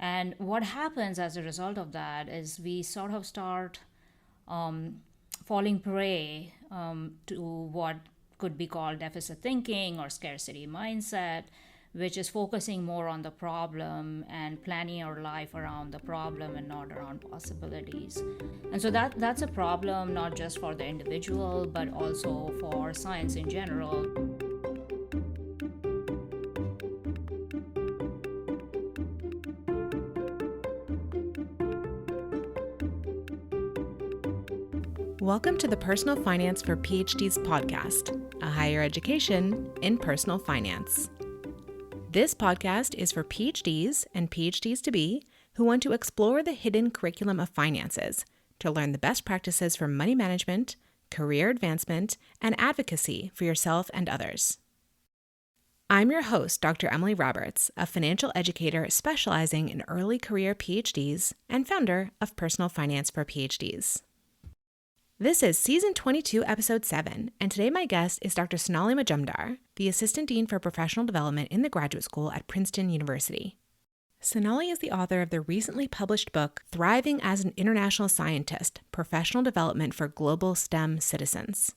And what happens as a result of that is we sort of start falling prey to what could be called deficit thinking or scarcity mindset, which is focusing more on the problem and planning our life around the problem and not around possibilities. And so that's a problem not just for the individual, but also for science in general. Welcome to the Personal Finance for PhDs podcast, a higher education in personal finance. This podcast is for PhDs and PhDs-to-be who want to explore the hidden curriculum of finances to learn the best practices for money management, career advancement, and advocacy for yourself and others. I'm your host, Dr. Emily Roberts, a financial educator specializing in early career PhDs and founder of Personal Finance for PhDs. This is Season 22, Episode 7, and today my guest is Dr. Sonali Majumdar, the Assistant Dean for Professional Development in the Graduate School at Princeton University. Sonali is the author of the recently published book, Thriving as an International Scientist, Professional Development for Global STEM Citizens.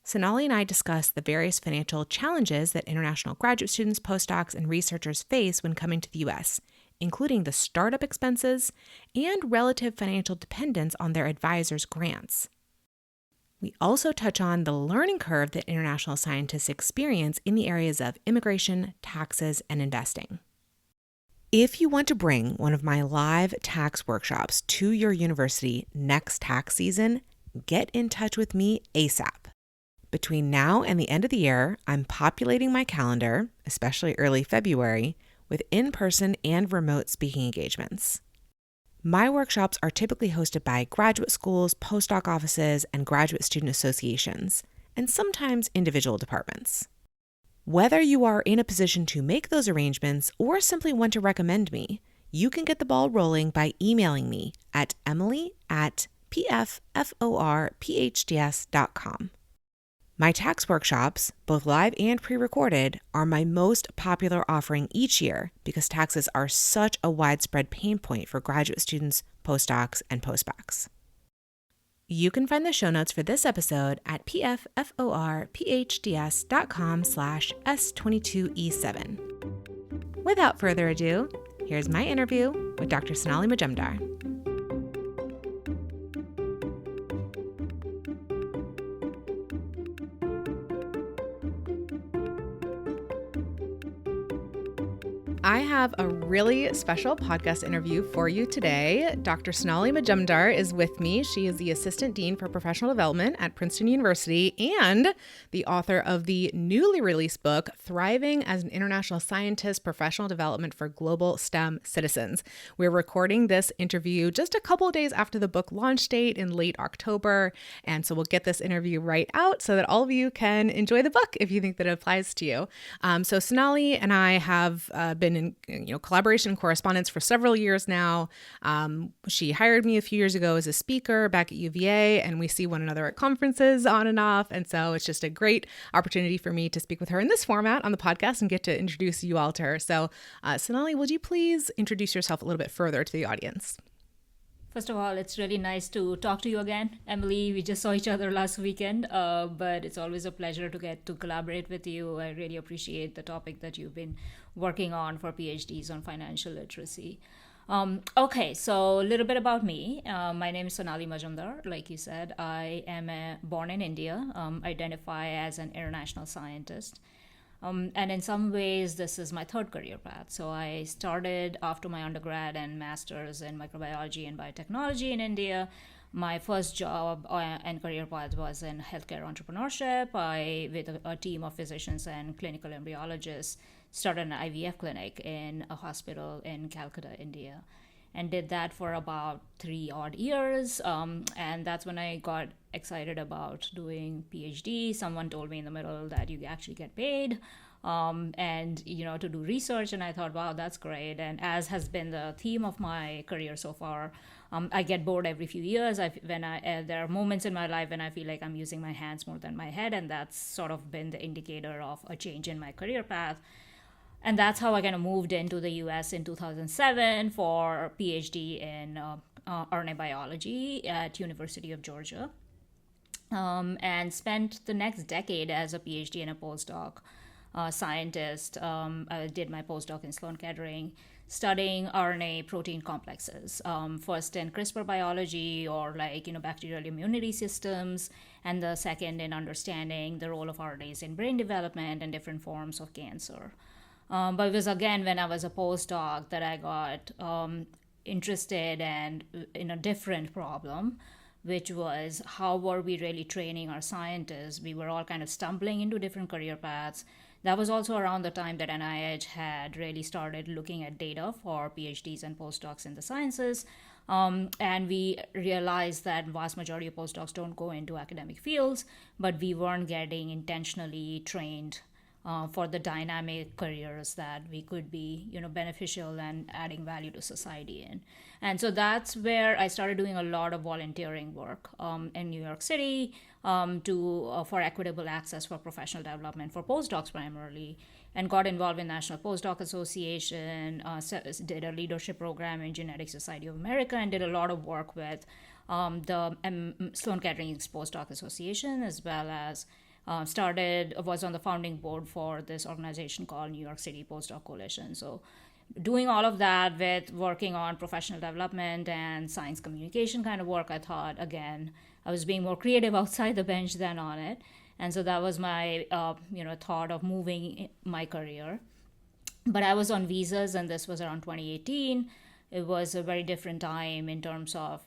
Sonali and I discuss the various financial challenges that international graduate students, postdocs, and researchers face when coming to the U.S., including the startup expenses and relative financial dependence on their advisors' grants. We also touch on the learning curve that international scientists experience in the areas of immigration, taxes, and investing. If you want to bring one of my live tax workshops to your university next tax season, get in touch with me ASAP. Between now and the end of the year, I'm populating my calendar, especially early February, with in-person and remote speaking engagements. My workshops are typically hosted by graduate schools, postdoc offices, and graduate student associations, and sometimes individual departments. Whether you are in a position to make those arrangements or simply want to recommend me, you can get the ball rolling by emailing me at emily@pfforphds.com. My tax workshops, both live and pre-recorded, are my most popular offering each year because taxes are such a widespread pain point for graduate students, postdocs, and postbacks. You can find the show notes for this episode at pfforphds.com/S22E7. Without further ado, here's my interview with Dr. Sonali Majumdar. I have a really special podcast interview for you today. Dr. Sonali Majumdar is with me. She is the Assistant Dean for Professional Development at Princeton University and the author of the newly released book, Thriving as an International Scientist, Professional Development for Global STEM Citizens. We're recording this interview just a couple of days after the book launch date in late October, and so we'll get this interview right out so that all of you can enjoy the book if you think that it applies to you. So Sonali and I have been in collaboration and correspondence for several years now. She hired me a few years ago as a speaker back at UVA, and we see one another at conferences on and off. And so it's just a great opportunity for me to speak with her in this format on the podcast and get to introduce you all to her. So Sonali, would you please introduce yourself a little bit further to the audience? First of all, it's really nice to talk to you again, Emily. We just saw each other last weekend, but it's always a pleasure to get to collaborate with you. I really appreciate the topic that you've been working on for PhDs on financial literacy. Okay, so a little bit about me. My name is Sonali Majumdar. Like you said, I am born in India, identify as an international scientist. And in some ways, this is my third career path. So I started after my undergrad and master's in microbiology and biotechnology in India. My first job and career path was in healthcare entrepreneurship. I, with a team of physicians and clinical embryologists, started an IVF clinic in a hospital in Calcutta, India, and did that for about 3 odd years. And that's when I got excited about doing PhD. Someone told me in the middle that you actually get paid and to do research, and I thought, wow, that's great. And as has been the theme of my career so far, I get bored every few years. There are moments in my life when I feel like I'm using my hands more than my head, and that's sort of been the indicator of a change in my career path. And that's how I kind of moved into the US in 2007 for a PhD in RNA biology at University of Georgia, and spent the next decade as a PhD and a postdoc scientist. I did my postdoc in Sloan Kettering, studying RNA protein complexes, first in CRISPR biology or bacterial immunity systems, and the second in understanding the role of RNAs in brain development and different forms of cancer. But it was again when I was a postdoc that I got interested and in a different problem, which was how were we really training our scientists? We were all kind of stumbling into different career paths. That was also around the time that NIH had really started looking at data for PhDs and postdocs in the sciences. And we realized that vast majority of postdocs don't go into academic fields, but we weren't getting intentionally trained for the dynamic careers that we could be, beneficial and adding value to society in. And so that's where I started doing a lot of volunteering work in New York City for equitable access for professional development for postdocs primarily, and got involved in National Postdoc Association, did a leadership program in Genetic Society of America, and did a lot of work with the Sloan Kettering's Postdoc Association, as well as was on the founding board for this organization called New York City Postdoc Coalition. So doing all of that with working on professional development and science communication kind of work, I thought, again, I was being more creative outside the bench than on it. And so that was my, thought of moving my career. But I was on visas, and this was around 2018. It was a very different time in terms of,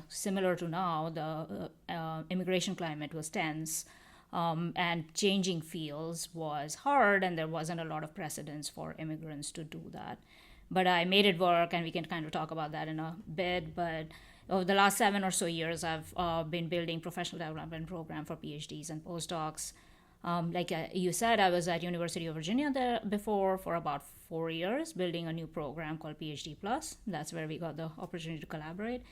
similar to now, the immigration climate was tense. And changing fields was hard, and there wasn't a lot of precedence for immigrants to do that. But I made it work, and we can kind of talk about that in a bit. But over the last 7 or so years, I've been building professional development program for PhDs and postdocs. Like you said, I was at University of Virginia there before for about 4 years, building a new program called PhD Plus. That's where we got the opportunity to collaborate.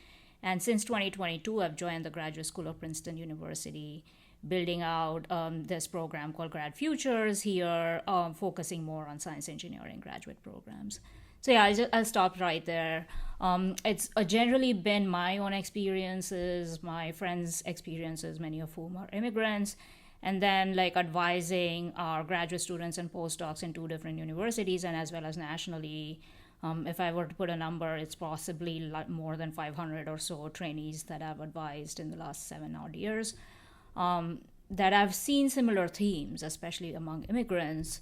And since 2022, I've joined the Graduate School of Princeton University, building out this program called Grad Futures here, focusing more on science engineering graduate programs. So yeah, I'll stop right there. It's generally been my own experiences, my friends' experiences, many of whom are immigrants, and then advising our graduate students and postdocs in 2 different universities and as well as nationally. If I were to put a number, it's possibly more than 500 or so trainees that I've advised in the last 7 odd years. That I've seen similar themes, especially among immigrants,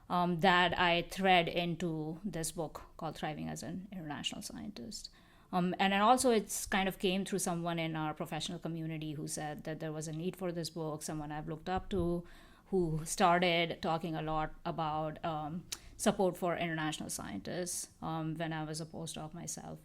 that I thread into this book called Thriving as an International Scientist. And then also it's kind of came through someone in our professional community who said that there was a need for this book, someone I've looked up to, who started talking a lot about support for international scientists when I was a postdoc myself.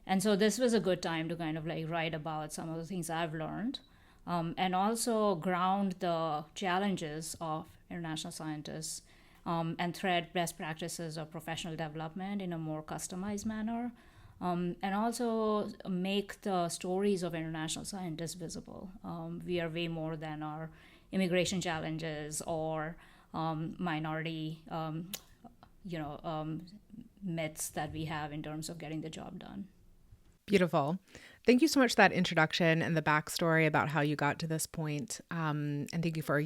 And so this was a good time to kind of write about some of the things I've learned. And also ground the challenges of international scientists and thread best practices of professional development in a more customized manner, and also make the stories of international scientists visible. We are way more than our immigration challenges or minority myths that we have in terms of getting the job done. Beautiful. Thank you so much for that introduction and the backstory about how you got to this point. And thank you for,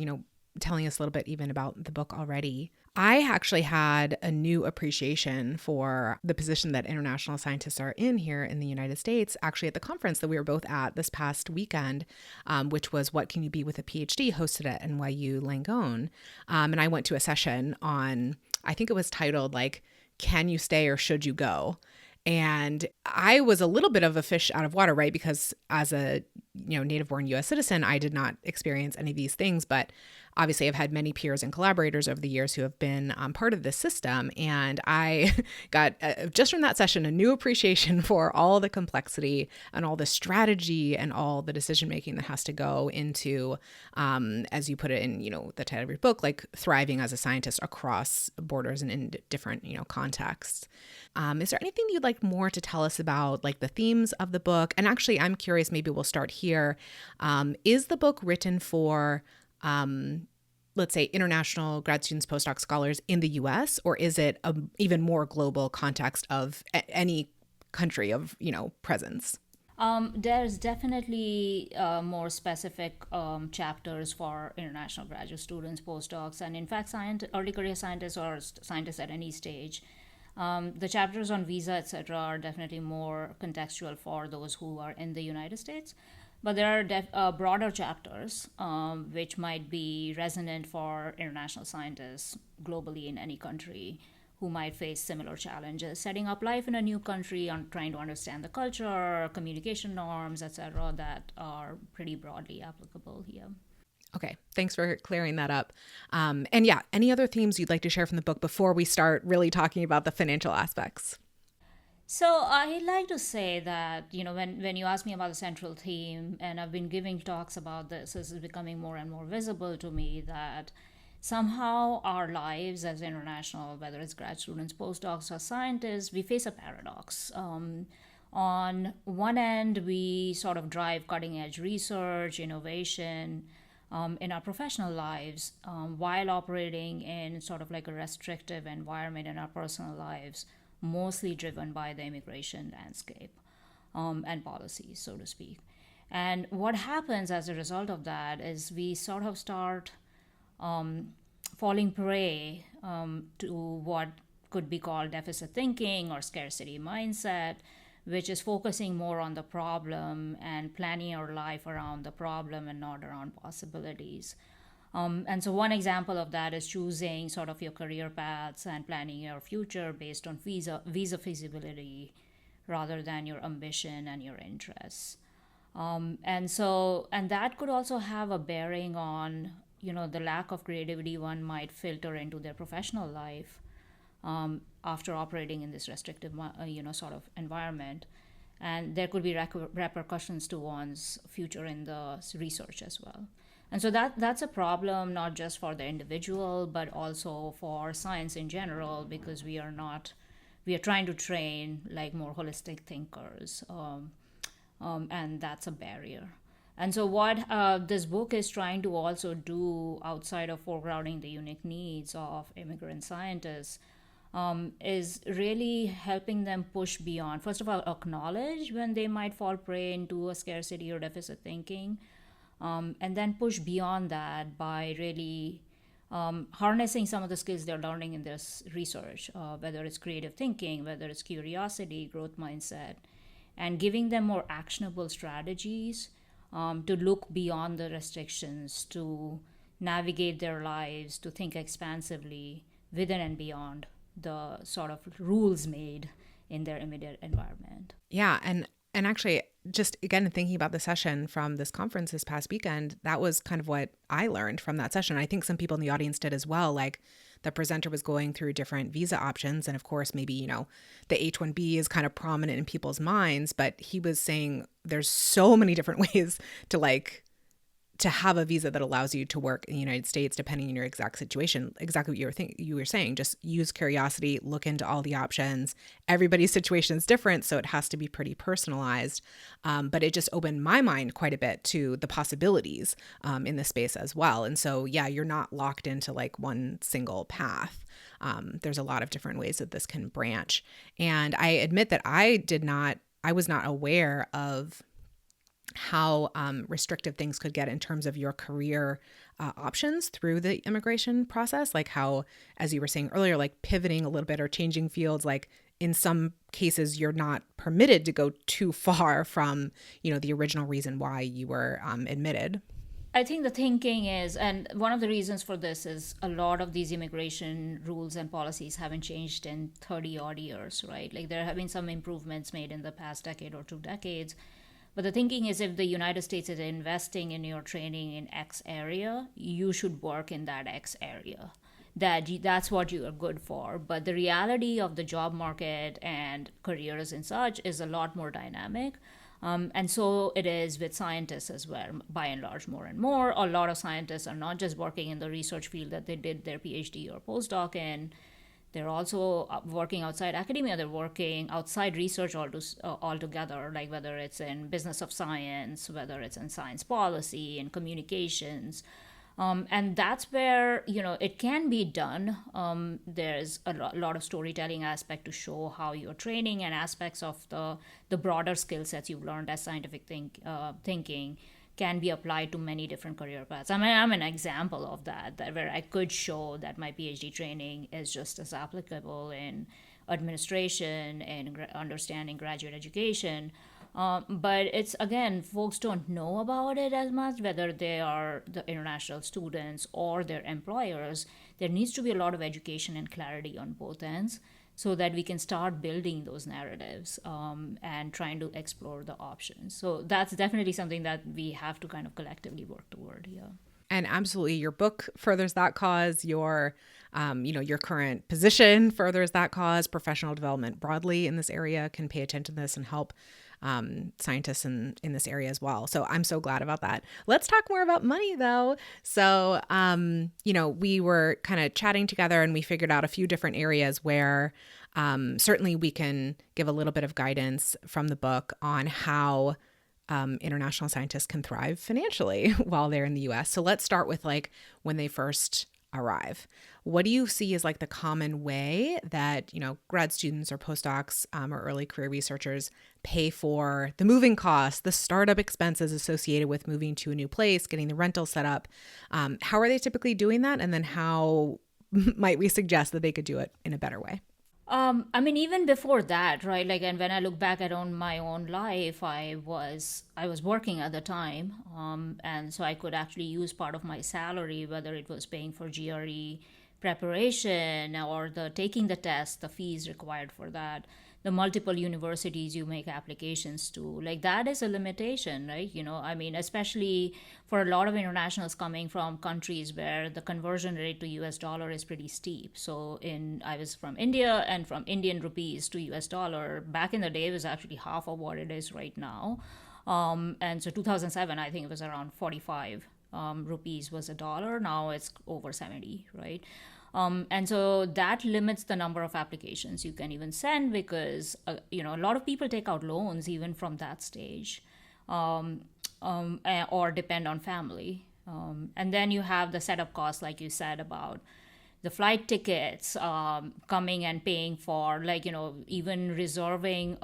telling us a little bit even about the book already. I actually had a new appreciation for the position that international scientists are in here in the United States, actually at the conference that we were both at this past weekend, which was What Can You Be with a PhD, hosted at NYU Langone. And I went to a session on, I think it was titled Can You Stay or Should You Go? And I was a little bit of a fish out of water, right? Because as a native-born U.S. citizen, I did not experience any of these things. But obviously, I've had many peers and collaborators over the years who have been part of this system. And I got, just from that session, a new appreciation for all the complexity and all the strategy and all the decision-making that has to go into, as you put it in, the title of your book, thriving as a scientist across borders and in different, contexts. Is there anything you'd like more to tell us about the themes of the book? And actually, I'm curious, maybe we'll start here. Is the book written for let's say, international grad students, postdoc scholars in the US, or is it a even more global context of any country of, presence? There's definitely more specific chapters for international graduate students, postdocs, and in fact, early career scientists or scientists at any stage. The chapters on visa, etc., are definitely more contextual for those who are in the United States. But there are broader chapters which might be resonant for international scientists globally in any country who might face similar challenges, setting up life in a new country, and trying to understand the culture, communication norms, etc., that are pretty broadly applicable here. Okay, thanks for clearing that up. And yeah, any other themes you'd like to share from the book before we start really talking about the financial aspects? So I like to say that, when you ask me about the central theme, and I've been giving talks about this is becoming more and more visible to me, that somehow our lives as international, whether it's grad students, postdocs, or scientists, we face a paradox. On one end, we sort of drive cutting edge research, innovation in our professional lives while operating in sort of like a restrictive environment in our personal lives, mostly driven by the immigration landscape and policies, so to speak. And what happens as a result of that is we sort of start falling prey to what could be called deficit thinking or scarcity mindset, which is focusing more on the problem and planning your life around the problem and not around possibilities. And so one example of that is choosing sort of your career paths and planning your future based on visa feasibility rather than your ambition and your interests. And that could also have a bearing on, the lack of creativity one might filter into their professional life after operating in this restrictive, sort of environment. And there could be repercussions to one's future in the research as well. And so that's a problem not just for the individual, but also for science in general, because we are trying to train like more holistic thinkers, and that's a barrier. And so what this book is trying to also do outside of foregrounding the unique needs of immigrant scientists is really helping them push beyond, first of all, acknowledge when they might fall prey into a scarcity or deficit thinking, and then push beyond that by really harnessing some of the skills they're learning in this research, whether it's creative thinking, whether it's curiosity, growth mindset, and giving them more actionable strategies to look beyond the restrictions, to navigate their lives, to think expansively within and beyond the sort of rules made in their immediate environment. Yeah, and actually, just again thinking about the session from this conference this past weekend, that was kind of what I learned from that session. I think some people in the audience did as well. Like the presenter was going through different visa options, and of course, maybe the H-1B is kind of prominent in people's minds, but he was saying there's so many different ways to have a visa that allows you to work in the United States, depending on your exact situation. Exactly what you were saying, just use curiosity, look into all the options. Everybody's situation is different, so it has to be pretty personalized. But it just opened my mind quite a bit to the possibilities in this space as well. And so, yeah, you're not locked into like one single path. There's a lot of different ways that this can branch. And I admit that I was not aware of how restrictive things could get in terms of your career options through the immigration process, like how, as you were saying earlier, like pivoting a little bit or changing fields, like in some cases you're not permitted to go too far from, the original reason why you were admitted. I think the thinking is, and one of the reasons for this is a lot of these immigration rules and policies haven't changed in 30 odd years, right? Like there have been some improvements made in the past decade or 2 decades. But the thinking is if the United States is investing in your training in X area, you should work in that X area. That's what you are good for. But the reality of the job market and careers and such is a lot more dynamic. And so it is with scientists as well, by and large, more and more. A lot of scientists are not just working in the research field that they did their PhD or postdoc in. They're also working outside academia. They're working outside research altogether, like whether it's in business of science, whether it's in science policy and communications. And that's where, it can be done. There's a lot of storytelling aspect to show how you're training and aspects of the broader skill sets you've learned as scientific thinking can be applied to many different career paths. I mean, I'm an example of that where I could show that my PhD training is just as applicable in administration and understanding graduate education. But it's, again, folks don't know about it as much, whether they are the international students or their employers. There needs to be a lot of education and clarity on both ends so that we can start building those narratives and trying to explore the options. So that's definitely something that we have to kind of collectively work toward. Yeah. And absolutely, your book furthers that cause. Your current position furthers that cause. Professional development broadly in this area can pay attention to this and help scientists in this area as well. So I'm so glad about that. Let's talk more about money, though. So, we were kind of chatting together and we figured out a few different areas where certainly we can give a little bit of guidance from the book on how international scientists can thrive financially while they're in the US. So let's start with when they first arrive. What do you see as the common way that, grad students or postdocs or early career researchers pay for the moving costs, the startup expenses associated with moving to a new place, getting the rental set up? How are they typically doing that? And then how might we suggest that they could do it in a better way? I mean, even before that, right? And when I look back at my own life, I was working at the time, and so I could actually use part of my salary, whether it was paying for GRE preparation or the taking the test, the fees required for that, the multiple universities you make applications to. That is a limitation, right? I mean, especially for a lot of internationals coming from countries where the conversion rate to US dollar is pretty steep. So I was from India, and from Indian rupees to US dollar back in the day was actually half of what it is right now. And so 2007, I think it was around 45 rupees was a dollar. Now it's over 70, right? And so that limits the number of applications you can even send because, a lot of people take out loans even from that stage or depend on family. And then you have the setup costs, like you said, about the flight tickets, coming and paying for, even reserving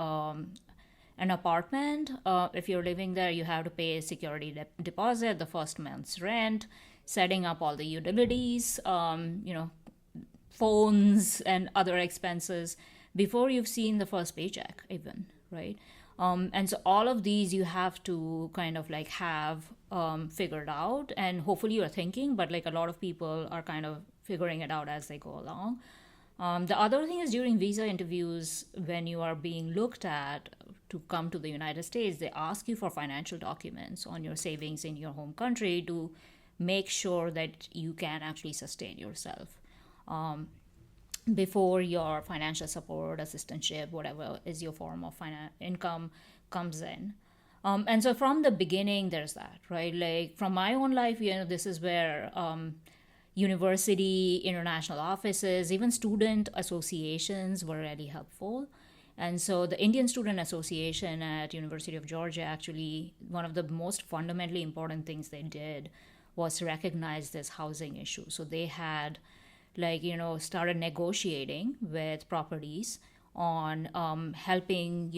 an apartment. If you're living there, you have to pay a security deposit, the first month's rent, setting up all the utilities, phones and other expenses before you've seen the first paycheck even, right? And so all of these you have to kind of have figured out, and hopefully you're thinking, but a lot of people are kind of figuring it out as they go along. The other thing is during visa interviews, when you are being looked at to come to the United States, they ask you for financial documents on your savings in your home country to make sure that you can actually sustain yourself before your financial support, assistantship, whatever is your form of income comes in. And so from the beginning, there's that, right? From my own life, this is where university, international offices, even student associations were really helpful. And so the Indian Student Association at University of Georgia, actually, one of the most fundamentally important things they did was to recognize this housing issue. So they had started negotiating with properties on helping,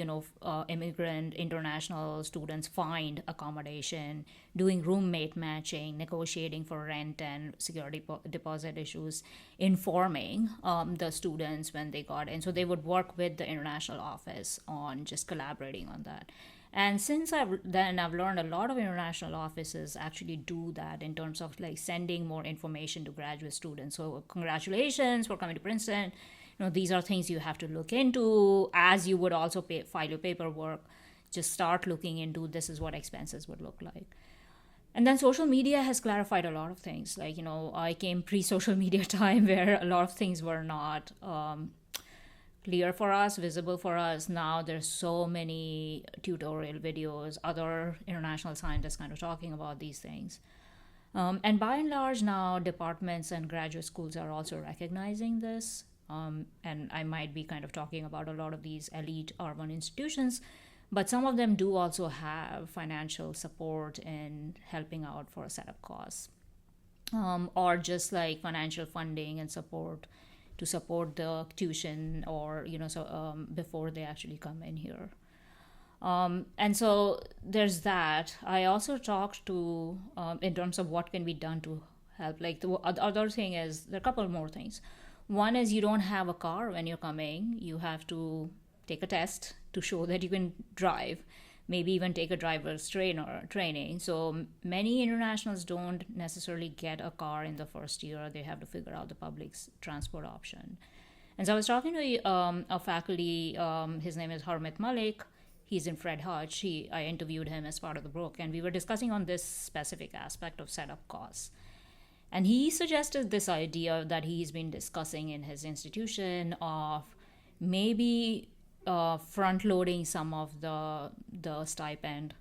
immigrant international students find accommodation, doing roommate matching, negotiating for rent and security deposit issues, informing the students when they got in. So they would work with the international office on just collaborating on that. And since I've learned a lot of international offices actually do that in terms of sending more information to graduate students. So congratulations for coming to Princeton. These are things you have to look into as you would also file your paperwork. Just start looking into this is what expenses would look like. And then social media has clarified a lot of things. I came pre-social media time where a lot of things were not clear for us, visible for us. Now there's so many tutorial videos, other international scientists kind of talking about these things. And by and large now, departments and graduate schools are also recognizing this. And I might be kind of talking about a lot of these elite urban institutions, but some of them do also have financial support in helping out for setup costs. or just like financial funding and support to support the tuition, or before they actually come in here. And so there's that. I also talked to, in terms of what can be done to help. Like the other thing is, there are a couple more things. One is, you don't have a car when you're coming. You have to take a test to show that you can drive, maybe even take a driver's training. So many internationals don't necessarily get a car in the first year. They have to figure out the public transport option. And so I was talking to a faculty, his name is Harmit Malik. He's in Fred Hutch. I interviewed him as part of the book, and we were discussing on this specific aspect of setup costs. And he suggested this idea that he's been discussing in his institution of maybe front loading some of the stipend,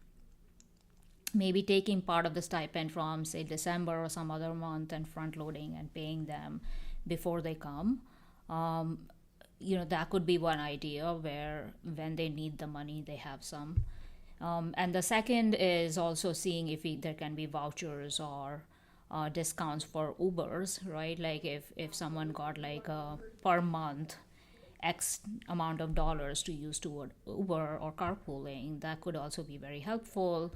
maybe taking part of the stipend from, say, December or some other month, and front loading and paying them before they come. That could be one idea, where when they need the money, they have some. And the second is also seeing if there can be vouchers or discounts for Ubers, right? Like if someone got like a per month X amount of dollars to use toward Uber or carpooling, that could also be very helpful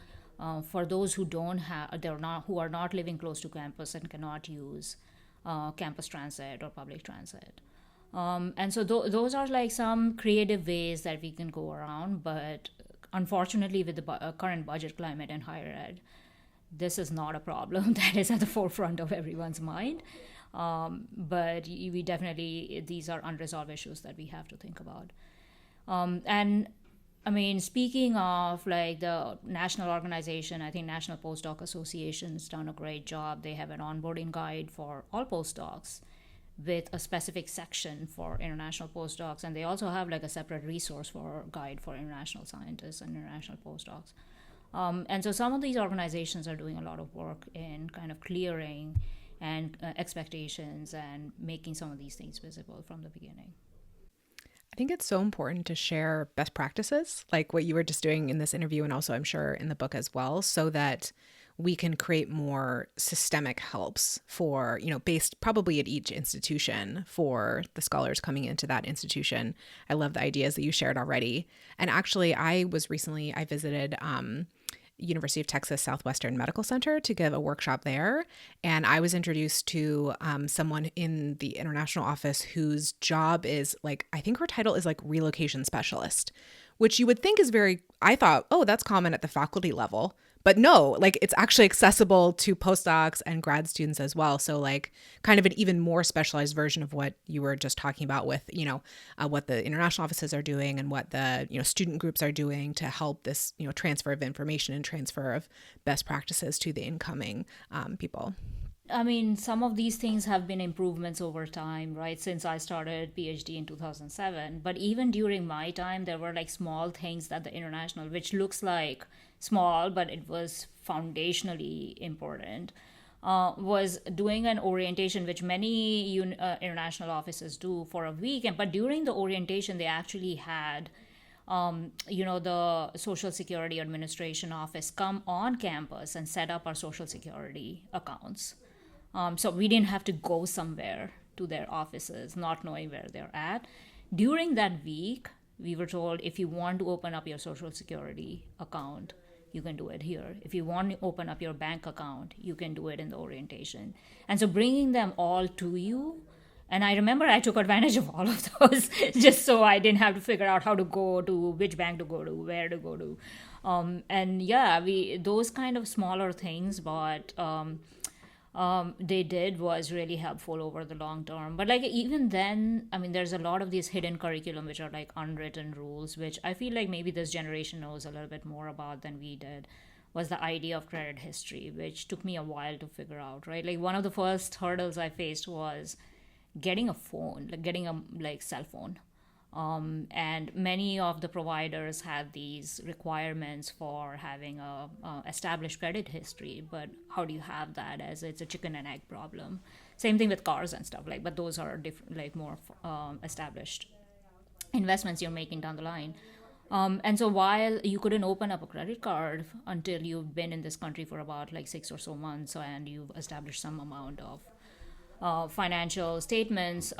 for those who who are not living close to campus and cannot use campus transit or public transit. And so those are like some creative ways that we can go around. But unfortunately, with the current budget climate in higher ed, this is not a problem that is at the forefront of everyone's mind. But we definitely, these are unresolved issues that we have to think about. And I mean, speaking of like the national organization, I think National Postdoc Association's done a great job. They have an onboarding guide for all postdocs with a specific section for international postdocs, and they also have like a separate resource for guide for international scientists and international postdocs. And so some of these organizations are doing a lot of work in kind of clearing and expectations and making some of these things visible from the beginning. I think it's so important to share best practices, like what you were just doing in this interview, and also I'm sure in the book as well, so that we can create more systemic helps for, based probably at each institution for the scholars coming into that institution. I love the ideas that you shared already. And actually, I visited University of Texas Southwestern Medical Center to give a workshop there. And I was introduced to someone in the international office whose job is like, I think her title is like relocation specialist, which you would think is I thought, oh, that's common at the faculty level. But no, like it's actually accessible to postdocs and grad students as well. So like kind of an even more specialized version of what you were just talking about with, what the international offices are doing and what the, student groups are doing to help this, transfer of information and transfer of best practices to the incoming people. I mean, some of these things have been improvements over time, right? Since I started PhD in 2007. But even during my time, there were like small things that the international, which looks like small, but it was foundationally important, was doing an orientation, which many international offices do for a week. But during the orientation, they actually had the Social Security Administration office come on campus and set up our Social Security accounts. So we didn't have to go somewhere to their offices, not knowing where they're at. During that week, we were told, if you want to open up your Social Security account, you can do it here. If you want to open up your bank account, you can do it in the orientation. And so bringing them all to you. And I remember I took advantage of all of those just so I didn't have to figure out how to go to which bank to go to, where to go to. Those kind of smaller things, but they did was really helpful over the long term. But like even then, I mean, there's a lot of these hidden curriculum which are like unwritten rules, which I feel like maybe this generation knows a little bit more about than we did. Was the idea of credit history, which took me a while to figure out, right? Like one of the first hurdles I faced was getting a phone, like getting a cell phone. And many of the providers had these requirements for having a established credit history, but how do you have that, as it's a chicken and egg problem? Same thing with cars and stuff, but those are different, more established investments you're making down the line. And so while you couldn't open up a credit card until you've been in this country for about like 6 or so months and you've established some amount of financial statements.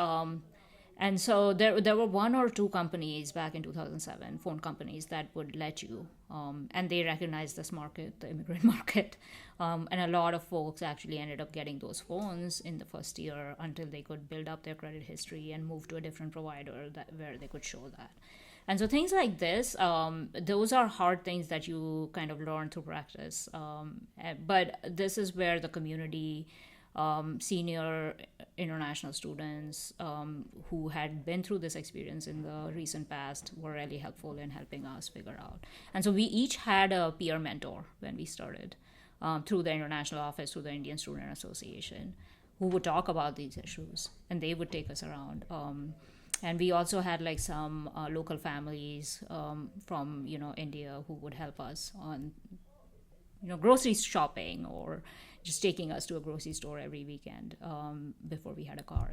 And so there were one or two companies back in 2007, phone companies that would let you, and they recognized this market, the immigrant market. And a lot of folks actually ended up getting those phones in the first year until they could build up their credit history and move to a different provider where they could show that. And so things like this, those are hard things that you kind of learn through practice. But this is where the community, senior international students who had been through this experience in the recent past were really helpful in helping us figure out. And so we each had a peer mentor when we started, through the international office, through the Indian Student Association, who would talk about these issues, and they would take us around. And we also had like some local families from India who would help us on grocery shopping, or just taking us to a grocery store every weekend before we had a car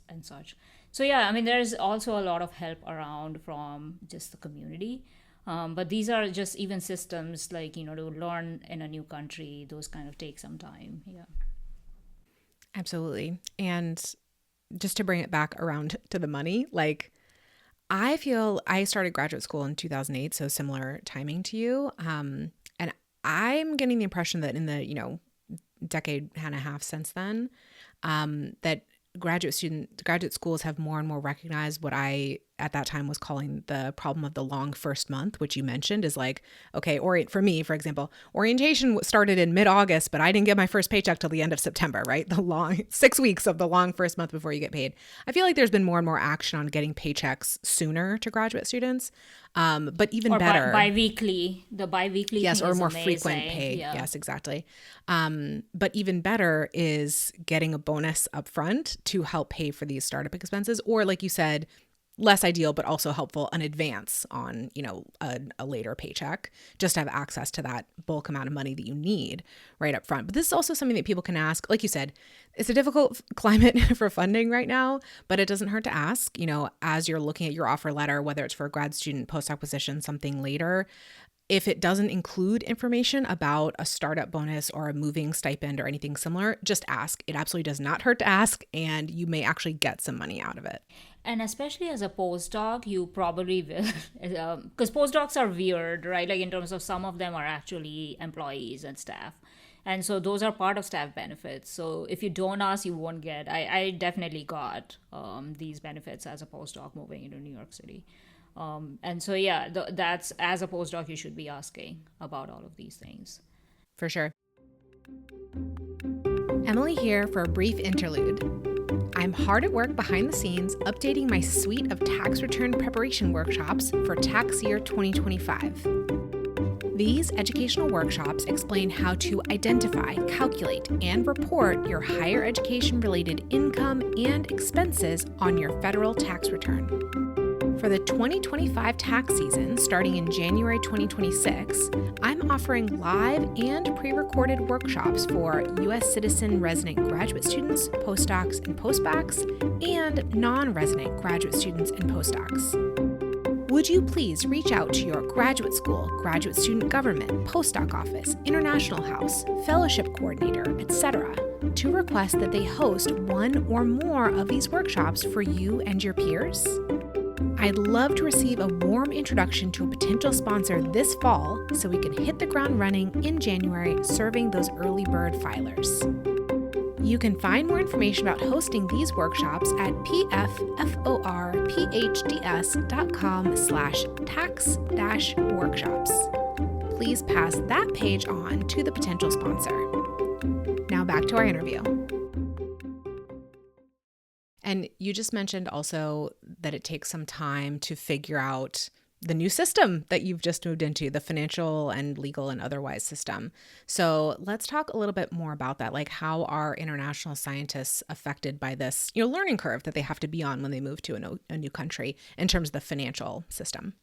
and such. So yeah, I mean, there's also a lot of help around from just the community. But these are just even systems like, to learn in a new country, those kind of take some time. Yeah. Absolutely. And just to bring it back around to the money, like I feel I started graduate school in 2008, so similar timing to you. And I'm getting the impression that in the, decade and a half since then, that graduate schools have more and more recognized what I at that time was calling the problem of the long first month, which you mentioned is like, okay, for me, for example, orientation started in mid-August, but I didn't get my first paycheck till the end of September, right? The long 6 weeks of the long first month before you get paid. I feel like there's been more and more action on getting paychecks sooner to graduate students. But even better, bi-weekly, yes, thing or is more amazing. frequent pay. Yeah. Yes, exactly. But even better is getting a bonus up front to help pay for these startup expenses, or like you said, less ideal, but also helpful, an advance on, a later paycheck, just to have access to that bulk amount of money that you need right up front. But this is also something that people can ask. Like you said, it's a difficult climate for funding right now, but it doesn't hurt to ask, as you're looking at your offer letter, whether it's for a grad student, postdoc position, something later. If it doesn't include information about a startup bonus or a moving stipend or anything similar, just ask. It absolutely does not hurt to ask, and you may actually get some money out of it. And especially as a postdoc, you probably will, because postdocs are weird, right? Like in terms of some of them are actually employees and staff. And so those are part of staff benefits. So if you don't ask, you won't get. I definitely got these benefits as a postdoc moving into New York City. And so, yeah, that's, as a postdoc, you should be asking about all of these things. For sure. Emily here for a brief interlude. I'm hard at work behind the scenes updating my suite of tax return preparation workshops for tax year 2025. These educational workshops explain how to identify, calculate, and report your higher education-related income and expenses on your federal tax return. For the 2025 tax season, starting in January 2026, I'm offering live and pre-recorded workshops for U.S. citizen resident graduate students, postdocs, and postbacks, and non-resident graduate students and postdocs. Would you please reach out to your graduate school, graduate student government, postdoc office, international house, fellowship coordinator, etc., to request that they host one or more of these workshops for you and your peers? I'd love to receive a warm introduction to a potential sponsor this fall so we can hit the ground running in January serving those early bird filers. You can find more information about hosting these workshops at pfforphds.com/tax-workshops. Please pass that page on to the potential sponsor. Now back to our interview. And you just mentioned also that it takes some time to figure out the new system that you've just moved into, the financial and legal and otherwise system. So let's talk a little bit more about that. Like, how are international scientists affected by this, learning curve that they have to be on when they move to a new country in terms of the financial system?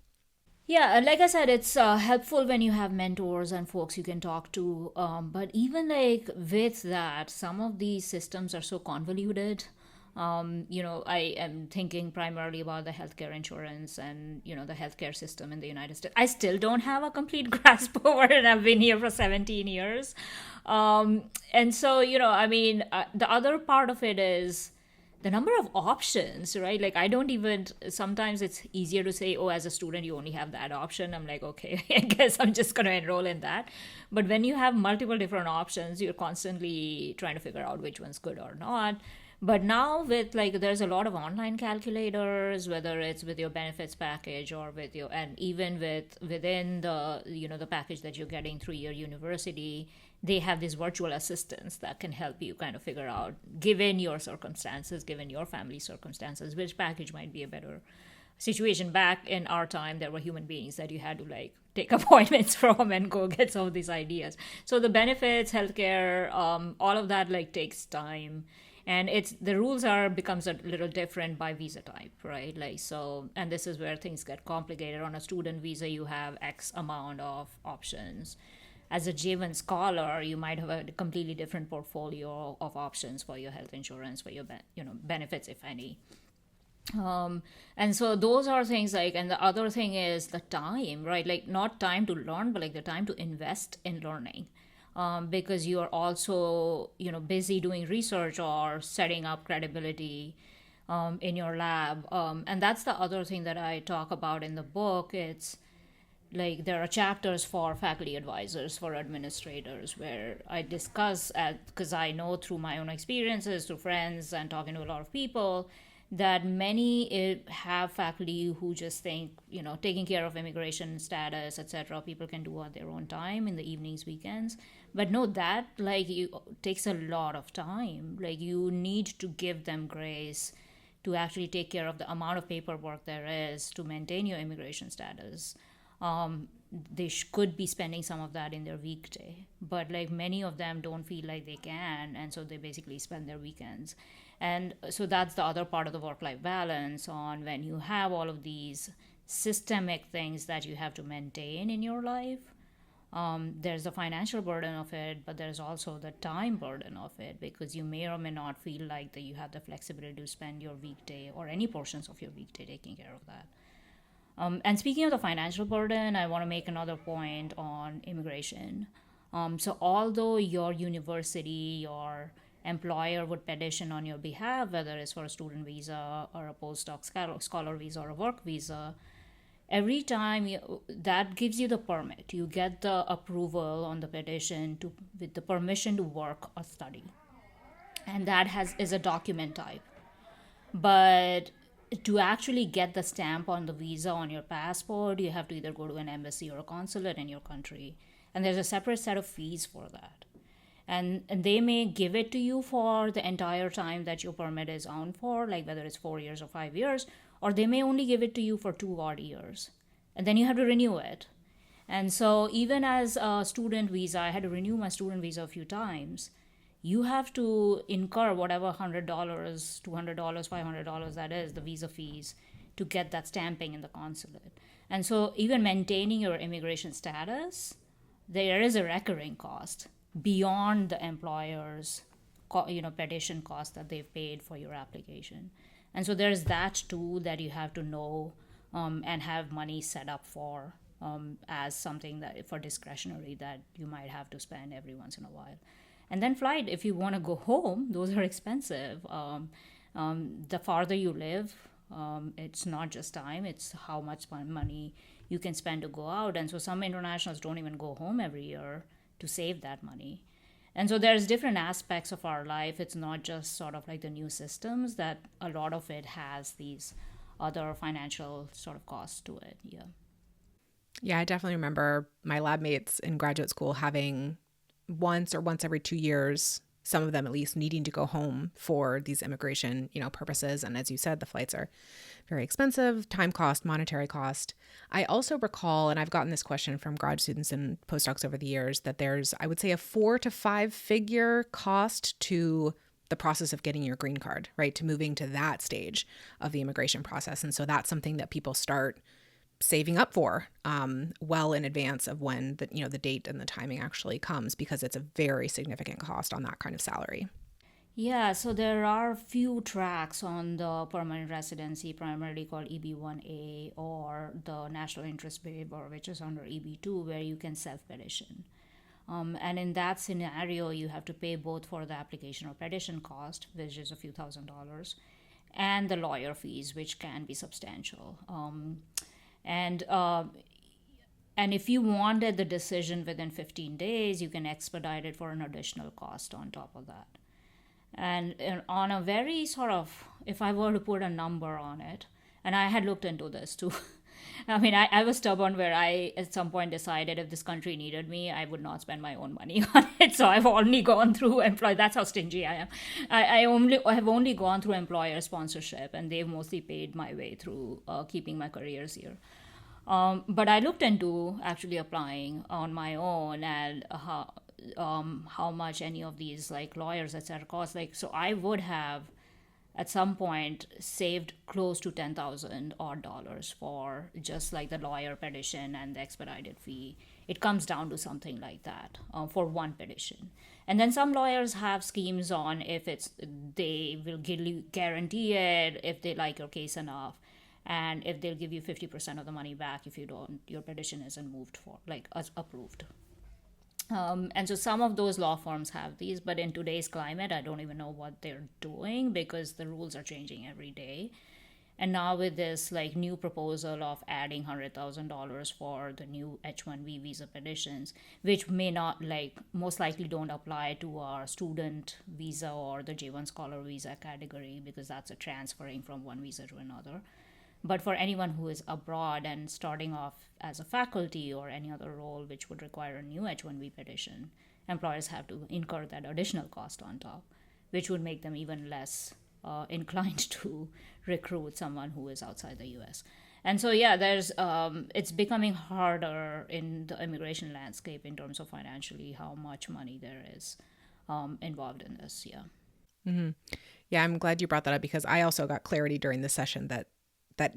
Yeah, like I said, it's helpful when you have mentors and folks you can talk to. But even like with that, some of these systems are so convoluted. I am thinking primarily about the healthcare insurance and, the healthcare system in the United States. I still don't have a complete grasp over it. I've been here for 17 years. And so, the other part of it is the number of options, right? Like, I don't even, sometimes it's easier to say, oh, as a student, you only have that option. I'm like, okay, I guess I'm just going to enroll in that. But when you have multiple different options, you're constantly trying to figure out which one's good or not. But now with there's a lot of online calculators, whether it's with your benefits package or with your, and even within the, the package that you're getting through your university, they have these virtual assistants that can help you kind of figure out, given your circumstances, given your family circumstances, which package might be a better situation. Back in our time, there were human beings that you had to take appointments from and go get some of these ideas. So the benefits, healthcare, all of that takes time. And the rules becomes a little different by visa type, right? And this is where things get complicated. On a student visa, you have X amount of options. As a J1 scholar, you might have a completely different portfolio of options for your health insurance, for your benefits, if any. And so those are things and the other thing is the time, right? Not time to learn, but the time to invest in learning. Because you are also, busy doing research or setting up credibility in your lab. And that's the other thing that I talk about in the book. It's there are chapters for faculty advisors, for administrators, where I discuss, because I know through my own experiences, through friends and talking to a lot of people, that many have faculty who just think, taking care of immigration status, etc., people can do at their own time in the evenings, weekends. But no, that takes a lot of time. You need to give them grace to actually take care of the amount of paperwork there is to maintain your immigration status. They could be spending some of that in their weekday, but many of them don't feel like they can, and so they basically spend their weekends. And so that's the other part of the work-life balance, on when you have all of these systemic things that you have to maintain in your life. There's the financial burden of it, but there's also the time burden of it, because you may or may not feel like that you have the flexibility to spend your weekday or any portions of your weekday taking care of that. And speaking of the financial burden, I want to make another point on immigration. So although your university, your employer would petition on your behalf, whether it's for a student visa or a postdoc scholar visa or a work visa, every time that gives you the permit, you get the approval on the petition with the permission to work or study. And that is a document type. But to actually get the stamp on the visa on your passport, you have to either go to an embassy or a consulate in your country. And there's a separate set of fees for that. And they may give it to you for the entire time that your permit is on for, whether it's 4 years or 5 years, or they may only give it to you for 2 odd years. And then you have to renew it. And so even as a student visa, I had to renew my student visa a few times. You have to incur whatever $100, $200, $500 that is, the visa fees, to get that stamping in the consulate. And so even maintaining your immigration status, there is a recurring cost beyond the employer's petition cost that they've paid for your application. And so there's that too that you have to know and have money set up for as something that for discretionary that you might have to spend every once in a while. And then flight, if you want to go home, those are expensive. The farther you live, it's not just time, it's how much money you can spend to go out. And so some internationals don't even go home every year to save that money. And so there's different aspects of our life. It's not just sort of the new systems, that a lot of it has these other financial sort of costs to it. Yeah, I definitely remember my lab mates in graduate school having once every 2 years, some of them at least, needing to go home for these immigration, purposes. And as you said, the flights are very expensive, time cost, monetary cost. I also recall, and I've gotten this question from grad students and postdocs over the years, that there's, I would say, a 4 to 5 figure cost to the process of getting your green card, right? To moving to that stage of the immigration process. And so that's something that people start saving up for well in advance of when the date and the timing actually comes, because it's a very significant cost on that kind of salary. Yeah, so there are few tracks on the permanent residency, primarily called EB1A or the national interest waiver, which is under EB2, where you can self petition. And in that scenario, you have to pay both for the application or petition cost, which is a few $1,000s, and the lawyer fees, which can be substantial. And and if you wanted the decision within 15 days, you can expedite it for an additional cost on top of that. And on a very sort of, if I were to put a number on it, and I had looked into this too. I mean, I was stubborn where I at some point decided if this country needed me, I would not spend my own money on it. So I've only gone through employer. That's how stingy I am. I have only gone through employer sponsorship, and they've mostly paid my way through keeping my careers here. But I looked into actually applying on my own and how much any of these like lawyers etc cost. Like, so I would have at some point saved close to 10,000 odd dollars for just like the lawyer petition and the expedited fee. It comes down to something like that for one petition. And then some lawyers have schemes on if it's they will guarantee it if they like your case enough, and if they'll give you 50% of the money back if you don't your petition isn't moved for like approved. And so some of those law firms have these, but in today's climate, I don't even know what they're doing because the rules are changing every day. And now with this like new proposal of adding $100,000 for the new H-1B visa petitions, which may not like most likely don't apply to our student visa or the J1 scholar visa category because that's a transferring from one visa to another. But for anyone who is abroad and starting off as a faculty or any other role which would require a new H-1B petition, employers have to incur that additional cost on top, which would make them even less inclined to recruit someone who is outside the U.S. And so, yeah, there's it's becoming harder in the immigration landscape in terms of financially how much money there is involved in this. Yeah. Mm-hmm. Yeah, I'm glad you brought that up because I also got clarity during the session that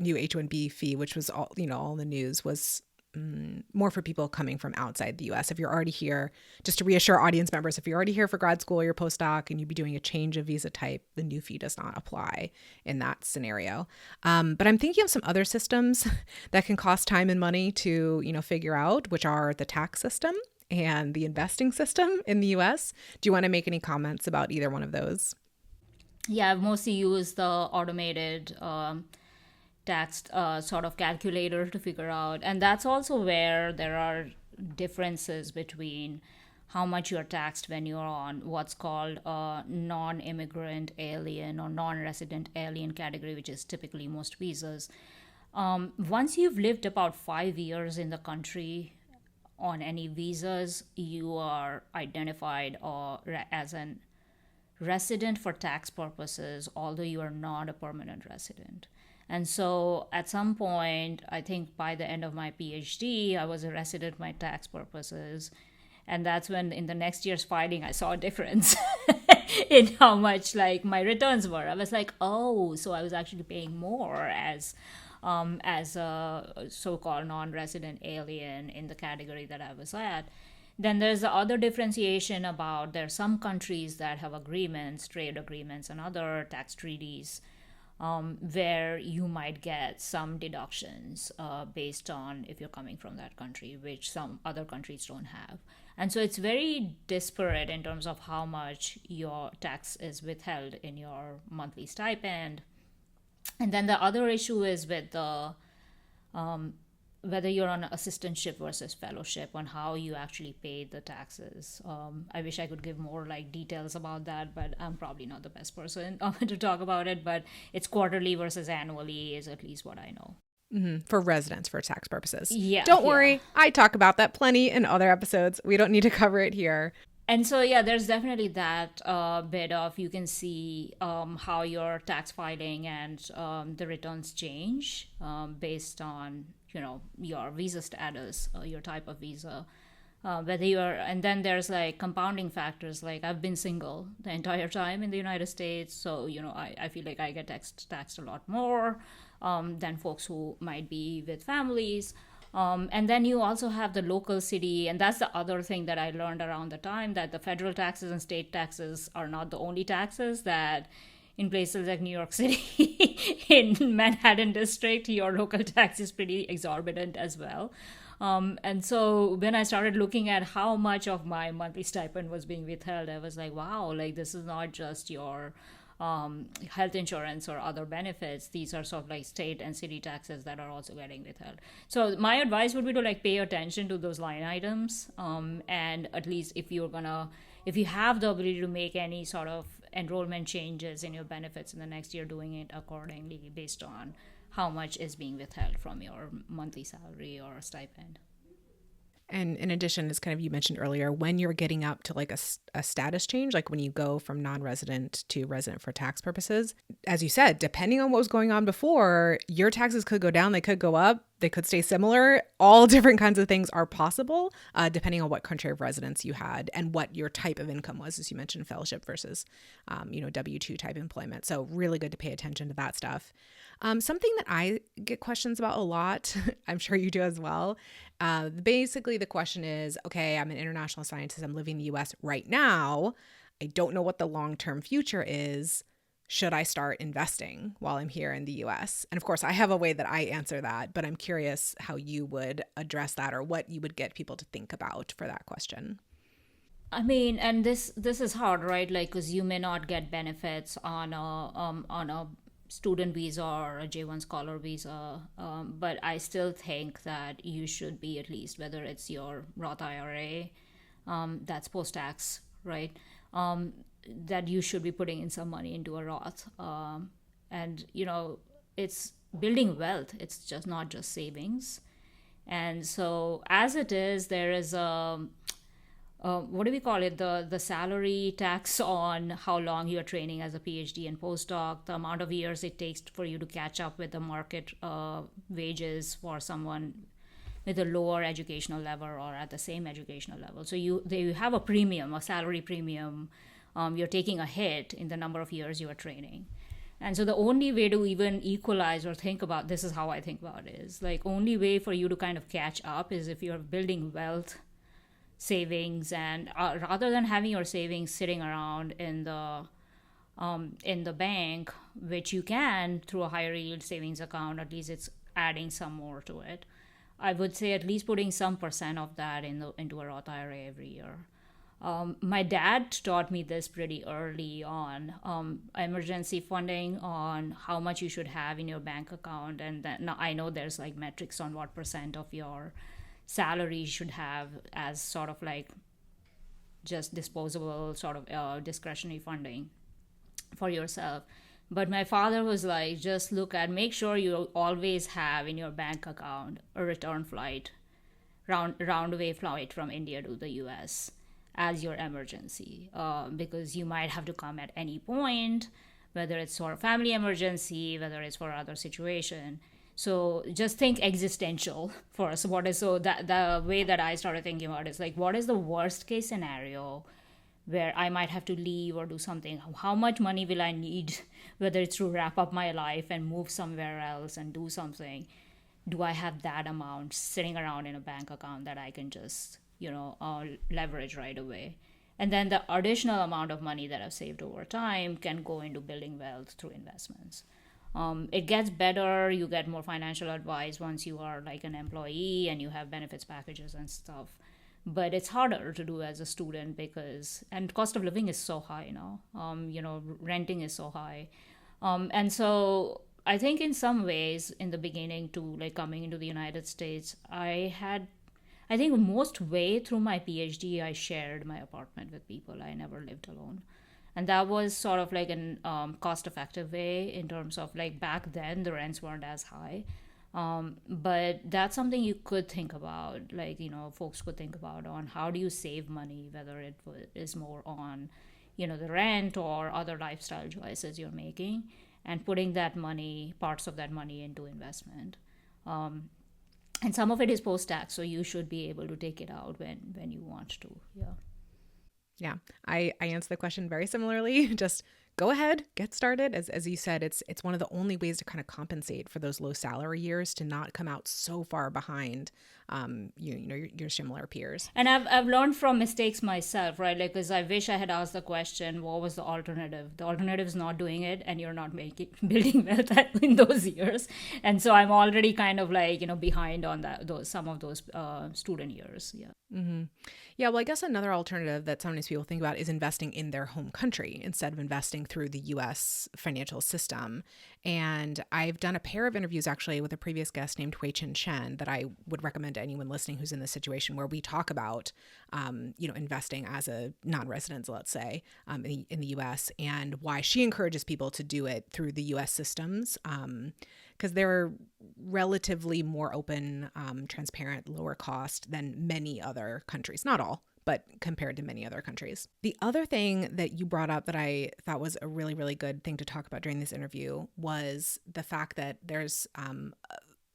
new H-1B fee, which was all in the news, was more for people coming from outside the U.S. If you're already here, just to reassure audience members, if you're already here for grad school or your postdoc and you'd be doing a change of visa type, the new fee does not apply in that scenario. But I'm thinking of some other systems that can cost time and money to, figure out, which are the tax system and the investing system in the U.S. Do you want to make any comments about either one of those? Yeah, I've mostly used the automated tax sort of calculator to figure out. And that's also where there are differences between how much you're taxed when you're on what's called a non-immigrant alien or non-resident alien category, which is typically most visas. Once you've lived about 5 years in the country on any visas, you are identified as an resident for tax purposes, although you are not a permanent resident. And so at some point, I think by the end of my PhD, I was a resident for my tax purposes. And that's when in the next year's filing, I saw a difference in how much like my returns were. I was like, oh, so I was actually paying more as a so-called non-resident alien in the category that I was at. Then there's the other differentiation about there are some countries that have agreements, trade agreements, and other tax treaties where you might get some deductions based on if you're coming from that country, which some other countries don't have. And so it's very disparate in terms of how much your tax is withheld in your monthly stipend. And then the other issue is with the whether you're on assistantship versus fellowship, on how you actually pay the taxes. I wish I could give more like details about that, but I'm probably not the best person to talk about it. But it's quarterly versus annually is at least what I know. Mm-hmm. For residents, for tax purposes. Yeah. Don't worry. I talk about that plenty in other episodes. We don't need to cover it here. And so, yeah, there's definitely that bit of you can see how your tax filing and the returns change based on, your visa status, your type of visa, whether you're, and then there's like compounding factors. Like I've been single the entire time in the United States. So, I feel like I get taxed a lot more than folks who might be with families. And then you also have the local city, and that's the other thing that I learned around the time, that the federal taxes and state taxes are not the only taxes, that in places like New York City, in Manhattan district, your local tax is pretty exorbitant as well. And so when I started looking at how much of my monthly stipend was being withheld, I was like, wow, like this is not just your health insurance or other benefits. These are sort of like state and city taxes that are also getting withheld. So my advice would be to like pay attention to those line items, and at least if you have the ability to make any sort of enrollment changes in your benefits in the next year, doing it accordingly based on how much is being withheld from your monthly salary or stipend. And in addition, as kind of you mentioned earlier, when you're getting up to like a status change, like when you go from non-resident to resident for tax purposes, as you said, depending on what was going on before, your taxes could go down, they could go up, they could stay similar. All different kinds of things are possible, depending on what country of residence you had and what your type of income was, as you mentioned, fellowship versus, W-2 type employment. So really good to pay attention to that stuff. Something that I get questions about a lot, I'm sure you do as well. Basically, the question is, okay, I'm an international scientist. I'm living in the US right now. I don't know what the long-term future is. Should I start investing while I'm here in the US? And of course, I have a way that I answer that, but I'm curious how you would address that or what you would get people to think about for that question. I mean, and this is hard, right? Like, because you may not get benefits on a student visa or a J1 scholar visa, but I still think that you should be, at least whether it's your Roth IRA, that's post tax, right? That you should be putting in some money into a Roth, and it's building wealth. It's just not just savings, and so as it is, there is a what do we call it, the salary tax on how long you're training as a PhD and postdoc, the amount of years it takes for you to catch up with the market wages for someone with a lower educational level or at the same educational level. So they have a premium, a salary premium. You're taking a hit in the number of years you are training. And so the only way to even equalize or think about, this is how I think about it, is like only way for you to kind of catch up is if you're building wealth, savings, and rather than having your savings sitting around in the bank, which you can through a higher yield savings account, at least it's adding some more to it. I would say at least putting some percent of that into a Roth IRA every year. My dad taught me this pretty early on, emergency funding, on how much you should have in your bank account. And then, now I know there's like metrics on what percent of your salary you should have as sort of like just disposable sort of discretionary funding for yourself. But my father was like, just make sure you always have in your bank account a return flight, roundaway flight from India to the US as your emergency, because you might have to come at any point, whether it's for a family emergency, whether it's for other situation. So just think existential for us. So that the way that I started thinking about it is like, what is the worst case scenario where I might have to leave or do something? How much money will I need, whether it's to wrap up my life and move somewhere else and do something? Do I have that amount sitting around in a bank account that I can just, leverage right away? And then the additional amount of money that I've saved over time can go into building wealth through investments. It gets better. You get more financial advice once you are like an employee and you have benefits packages and stuff. But it's harder to do as a student and cost of living is so high now. Renting is so high. And so I think in some ways in the beginning to like coming into the United States, I think most way through my PhD, I shared my apartment with people. I never lived alone. And that was sort of like an cost-effective way in terms of like back then the rents weren't as high. But that's something you could think about, like, folks could think about on how do you save money, whether it is more on, the rent or other lifestyle choices you're making, and putting parts of that money into investment. And some of it is post-tax, so you should be able to take it out when you want to. Yeah. Yeah, I answer the question very similarly. Just go ahead, get started. As you said, it's one of the only ways to kind of compensate for those low salary years, to not come out so far behind your similar peers. And I've learned from mistakes myself, right? Like, because I wish I had asked the question, what was the alternative? The alternative is not doing it, and you're not making building wealth in those years. And so I'm already kind of like, behind on some of those student years. Yeah. Mm-hmm. Yeah, well, I guess another alternative that sometimes people think about is investing in their home country instead of investing through the US financial system. And I've done a pair of interviews actually with a previous guest named Hui-Chin Chen that I would recommend to anyone listening who's in this situation, where we talk about, investing as a non-resident, let's say, in the US, and why she encourages people to do it through the US systems. Because they're relatively more open, transparent, lower cost than many other countries. Not all, but compared to many other countries. The other thing that you brought up that I thought was a really, really good thing to talk about during this interview was the fact that there's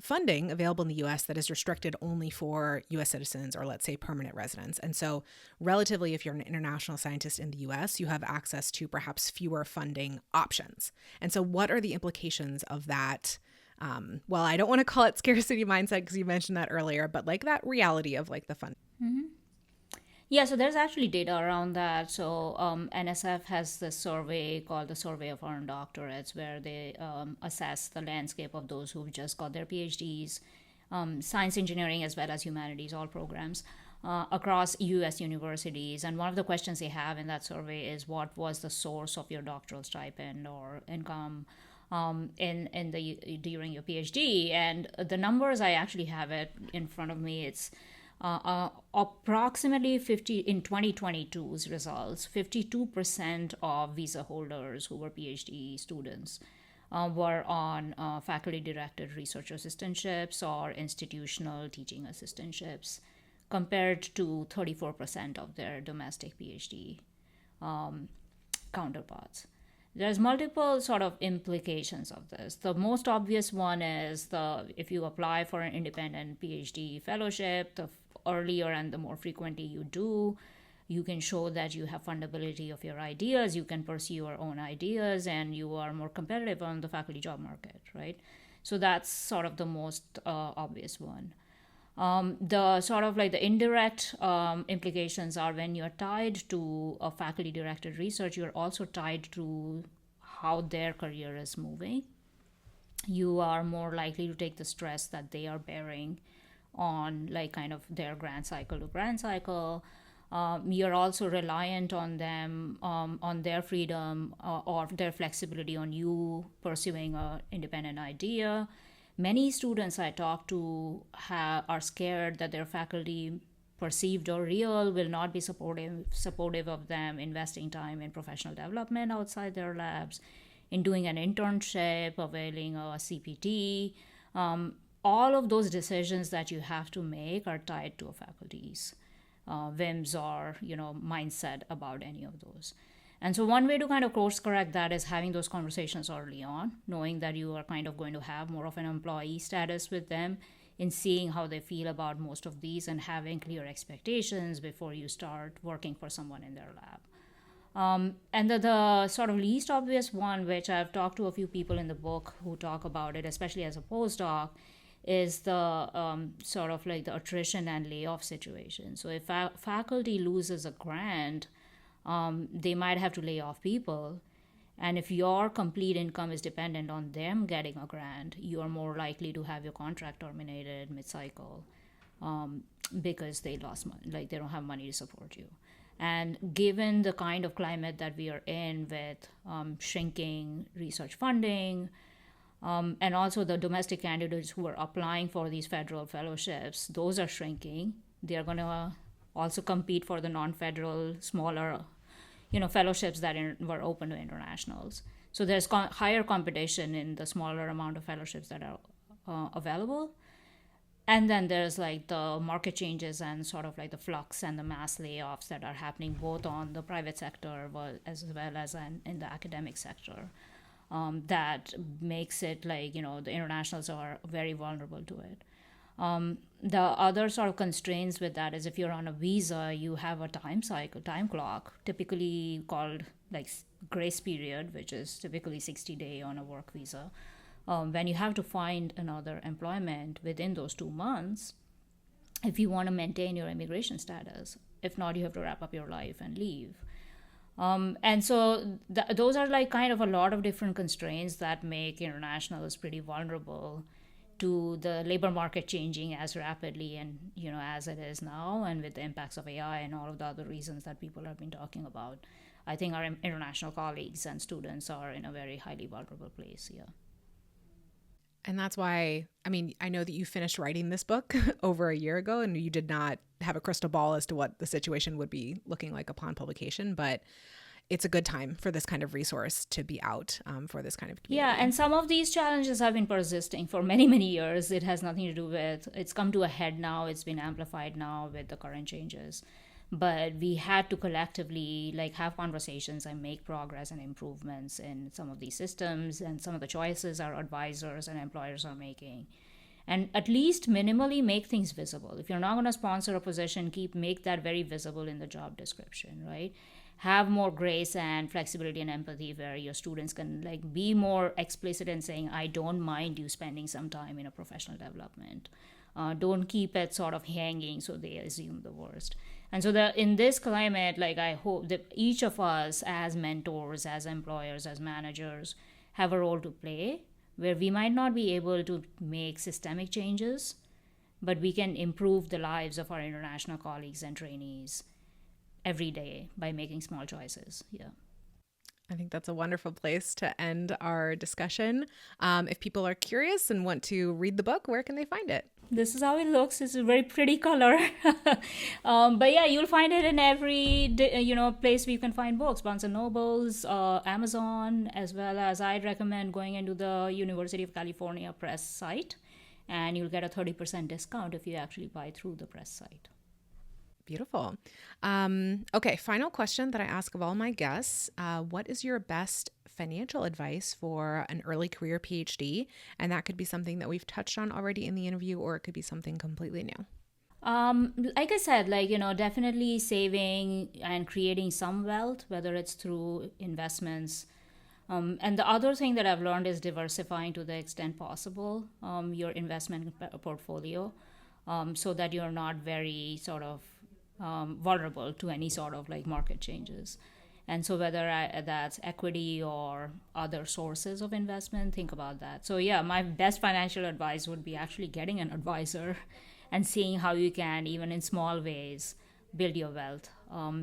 funding available in the US that is restricted only for US citizens, or let's say permanent residents. And so relatively, if you're an international scientist in the US, you have access to perhaps fewer funding options. And so what are the implications of that? Well, I don't want to call it scarcity mindset because you mentioned that earlier, but like that reality of like the fund. Mm-hmm. Yeah, so there's actually data around that. So NSF has this survey called the Survey of Earned Doctorates, where they assess the landscape of those who've just got their PhDs, science, engineering, as well as humanities, all programs across US universities. And one of the questions they have in that survey is, what was the source of your doctoral stipend or income during your PhD? And the numbers, I actually have it in front of me. It's approximately 50 in 2022's results. 52% of visa holders who were PhD students were on faculty-directed research assistantships or institutional teaching assistantships, compared to 34% of their domestic PhD counterparts. There's multiple sort of implications of this. The most obvious one is if you apply for an independent PhD fellowship, the earlier and the more frequently you do, you can show that you have fundability of your ideas, you can pursue your own ideas, and you are more competitive on the faculty job market, right? So that's sort of the most obvious one. The sort of like the indirect implications are, when you're tied to a faculty directed research, you're also tied to how their career is moving. You are more likely to take the stress that they are bearing on like kind of their grant cycle to grant cycle. You're also reliant on them, on their freedom or their flexibility on you pursuing an independent idea. Many students I talk to are scared that their faculty, perceived or real, will not be supportive of them investing time in professional development outside their labs, in doing an internship, availing a CPT. All of those decisions that you have to make are tied to a faculty's whims or mindset about any of those. And so one way to kind of course correct that is having those conversations early on, knowing that you are kind of going to have more of an employee status with them, in seeing how they feel about most of these, and having clear expectations before you start working for someone in their lab. And the sort of least obvious one, which I've talked to a few people in the book who talk about it, especially as a postdoc, is the sort of like the attrition and layoff situation. So if faculty loses a grant, they might have to lay off people. And if your complete income is dependent on them getting a grant, you are more likely to have your contract terminated mid-cycle because they lost money, like they don't have money to support you. And given the kind of climate that we are in with shrinking research funding, and also the domestic candidates who are applying for these federal fellowships, those are shrinking. They're going to also compete for the non-federal, smaller, fellowships that were open to internationals. So there's higher competition in the smaller amount of fellowships that are available. And then there's like the market changes and sort of like the flux and the mass layoffs that are happening both on the private sector as well as in the academic sector. That makes it like, the internationals are very vulnerable to it. The other sort of constraints with that is if you're on a visa, you have a time clock, typically called like grace period, which is typically 60 day on a work visa. When you have to find another employment within those 2 months, if you want to maintain your immigration status. If not, you have to wrap up your life and leave. And so those are like kind of a lot of different constraints that make internationals pretty vulnerable to the labor market changing as rapidly and as it is now, and with the impacts of AI and all of the other reasons that people have been talking about. I think our international colleagues and students are in a very highly vulnerable place. Yeah. And that's why, I mean, I know that you finished writing this book over a year ago and you did not have a crystal ball as to what the situation would be looking like upon publication, but it's a good time for this kind of resource to be out for this kind of community. Yeah, and some of these challenges have been persisting for many, many years. It has nothing to do with, it's come to a head now, it's been amplified now with the current changes. But we had to collectively like have conversations and make progress and improvements in some of these systems and some of the choices our advisors and employers are making. And at least minimally make things visible. If you're not going to sponsor a position, make that very visible in the job description, right? Have more grace and flexibility and empathy where your students can like be more explicit in saying, I don't mind you spending some time in a professional development. Don't keep it sort of hanging so they assume the worst. And so in this climate, like I hope that each of us as mentors, as employers, as managers have a role to play where we might not be able to make systemic changes, but we can improve the lives of our international colleagues and trainees every day by making small choices. Yeah. I think that's a wonderful place to end our discussion. If people are curious and want to read the book, where can they find it? This is how it looks. It's a very pretty color. But yeah, you'll find it in every place where you can find books. Barnes & Nobles, Amazon, as well as I'd recommend going into the University of California Press site. And you'll get a 30% discount if you actually buy through the press site. Beautiful. Okay, final question that I ask of all my guests. What is your best financial advice for an early career PhD? And that could be something that we've touched on already in the interview, or it could be something completely new. Like I said, definitely saving and creating some wealth, whether it's through investments. And the other thing that I've learned is diversifying to the extent possible your investment portfolio so that you're not very sort of vulnerable to any sort of like market changes. And so whether that's equity or other sources of investment, think about that. So yeah, my best financial advice would be actually getting an advisor and seeing how you can, even in small ways, build your wealth.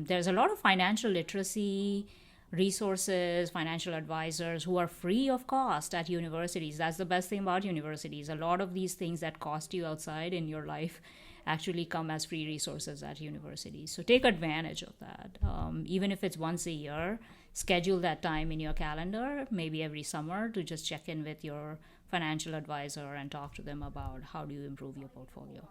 There's a lot of financial literacy resources, financial advisors who are free of cost at universities. That's the best thing about universities. A lot of these things that cost you outside in your life actually come as free resources at universities. So take advantage of that. Even if it's once a year, schedule that time in your calendar, maybe every summer, to just check in with your financial advisor and talk to them about how do you improve your portfolio.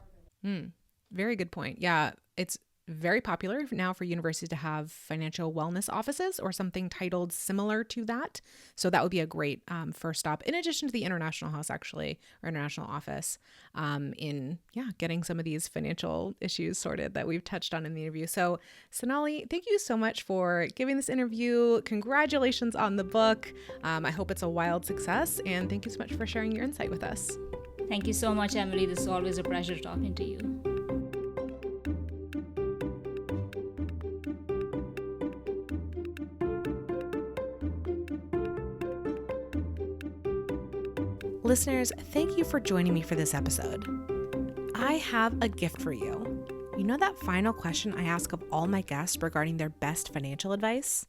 Very good point. Yeah, it's very popular now for universities to have financial wellness offices or something titled similar to that. So that would be a great first stop, in addition to the international house, actually, or international office, in getting some of these financial issues sorted that we've touched on in the interview. So Sonali, thank you so much for giving this interview. Congratulations on the book. I hope it's a wild success, and thank you so much for sharing your insight with us. Thank you so much, Emily. This is always a pleasure talking to you. Listeners, thank you for joining me for this episode. I have a gift for you. You know that final question I ask of all my guests regarding their best financial advice?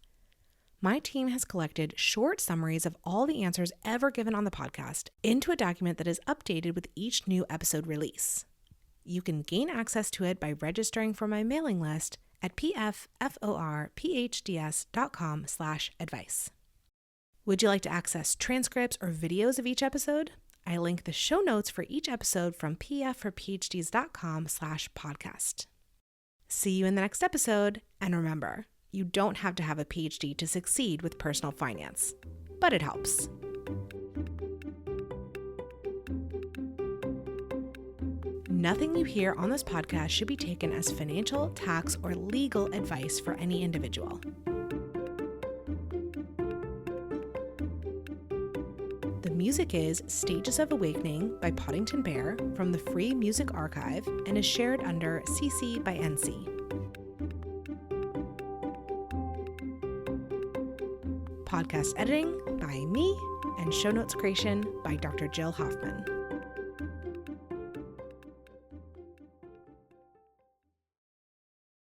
My team has collected short summaries of all the answers ever given on the podcast into a document that is updated with each new episode release. You can gain access to it by registering for my mailing list at pfforphds.com/advice. Would you like to access transcripts or videos of each episode? I link the show notes for each episode from pfforphds.com/podcast. See you in the next episode, and remember, you don't have to have a PhD to succeed with personal finance, but it helps. Nothing you hear on this podcast should be taken as financial, tax, or legal advice for any individual. The music is Stages of Awakening by Poddington Bear from the Free Music Archive and is shared under CC by NC. Podcast editing by me and show notes creation by Dr. Jill Hoffman.